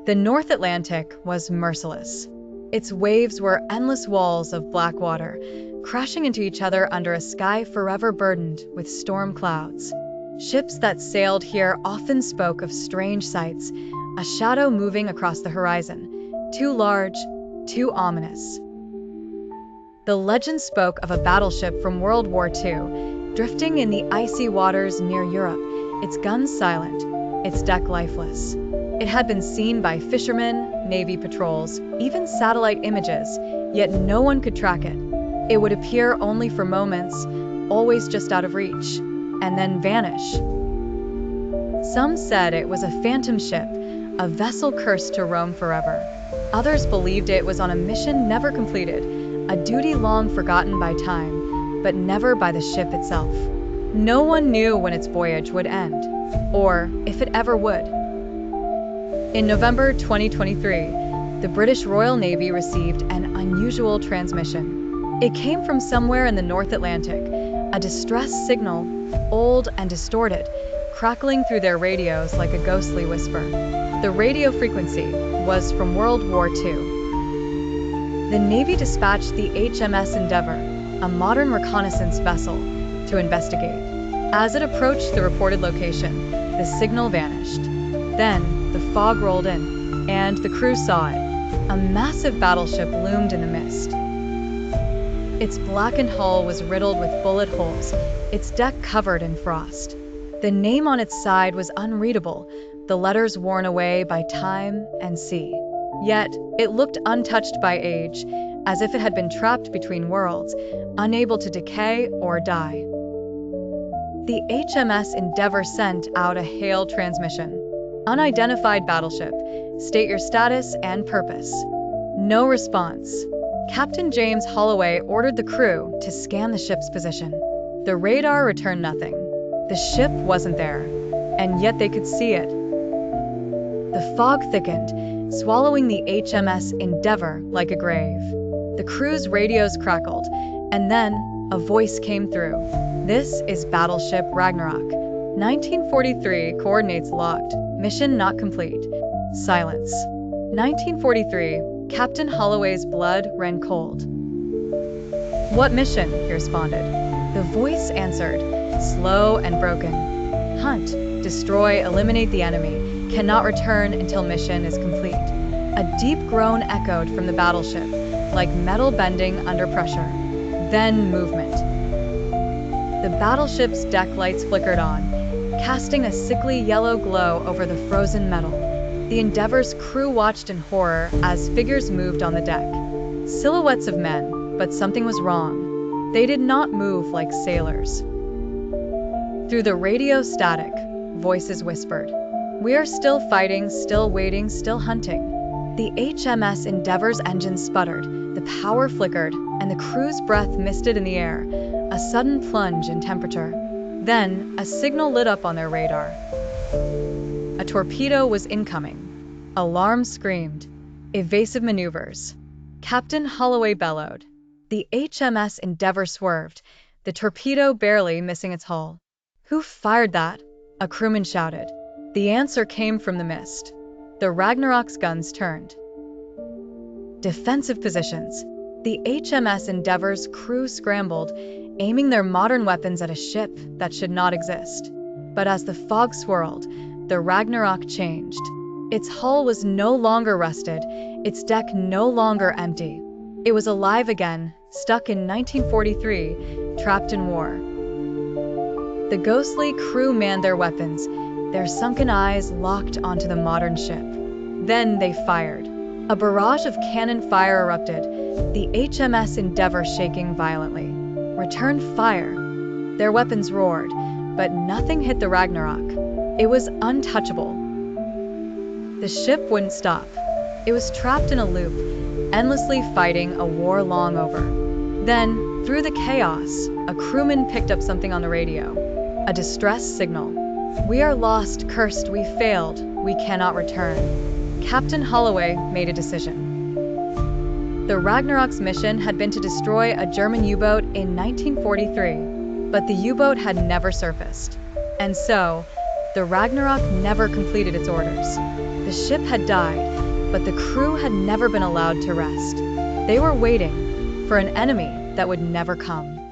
The North Atlantic was merciless. Its waves were endless walls of black water, crashing into each other under a sky forever burdened with storm clouds. Ships that sailed here often spoke of strange sights, a shadow moving across the horizon, too large, too ominous. The legend spoke of a battleship from World War II, drifting in the icy waters near Europe, its guns silent, its deck lifeless. It had been seen by fishermen, Navy patrols, even satellite images, yet no one could track it. It would appear only for moments, always just out of reach, and then vanish. Some said it was a phantom ship, a vessel cursed to roam forever. Others believed it was on a mission never completed, a duty long forgotten by time, but never by the ship itself. No one knew when its voyage would end, or if it ever would. In November 2023, the British Royal Navy received an unusual transmission. It came from somewhere in the North Atlantic, a distress signal, old and distorted, crackling through their radios like a ghostly whisper. The radio frequency was from World War II. The Navy dispatched the HMS Endeavour, a modern reconnaissance vessel, to investigate. As it approached the reported location, the signal vanished. Then, the fog rolled in, and the crew saw it. A massive battleship loomed in the mist. Its blackened hull was riddled with bullet holes, its deck covered in frost. The name on its side was unreadable, the letters worn away by time and sea. Yet, it looked untouched by age, as if it had been trapped between worlds, unable to decay or die. The HMS Endeavour sent out a hail transmission. Unidentified battleship. State your status and purpose. No response. Captain James Holloway ordered the crew to scan the ship's position. The radar returned nothing. The ship wasn't there, and yet they could see it. The fog thickened, swallowing the HMS Endeavour like a grave. The crew's radios crackled, and then a voice came through. This is Battleship Ragnarok. 1943, coordinates locked. Mission not complete. Silence. 1943, Captain Holloway's blood ran cold. What mission? He responded. The voice answered, slow and broken. Hunt, destroy, eliminate the enemy. Cannot return until mission is complete. A deep groan echoed from the battleship, like metal bending under pressure. Then movement. The battleship's deck lights flickered on, casting a sickly yellow glow over the frozen metal. The Endeavour's crew watched in horror as figures moved on the deck. Silhouettes of men, but something was wrong. They did not move like sailors. Through the radio static, voices whispered, "We are still fighting, still waiting, still hunting." The HMS Endeavour's engine sputtered, the power flickered, and the crew's breath misted in the air, a sudden plunge in temperature. Then, a signal lit up on their radar. A torpedo was incoming. Alarm screamed. Evasive maneuvers. Captain Holloway bellowed. The HMS Endeavour swerved, the torpedo barely missing its hull. "Who fired that?" a crewman shouted. The answer came from the mist. The Ragnarok's guns turned. Defensive positions. The HMS Endeavour's crew scrambled, aiming their modern weapons at a ship that should not exist. But as the fog swirled, the Ragnarok changed. Its hull was no longer rusted, its deck no longer empty. It was alive again, stuck in 1943, trapped in war. The ghostly crew manned their weapons, their sunken eyes locked onto the modern ship. Then they fired. A barrage of cannon fire erupted, the HMS Endeavour shaking violently. Returned fire. Their weapons roared, but nothing hit the Ragnarok. It was untouchable. The ship wouldn't stop. It was trapped in a loop, endlessly fighting a war long over. Then, through the chaos, a crewman picked up something on the radio. A distress signal. "We are lost, cursed, we failed, we cannot return." Captain Holloway made a decision. The Ragnarok's mission had been to destroy a German U-boat in 1943, but the U-boat had never surfaced. And so, The Ragnarok never completed its orders. The ship had died, but the crew had never been allowed to rest. They were waiting for an enemy that would never come.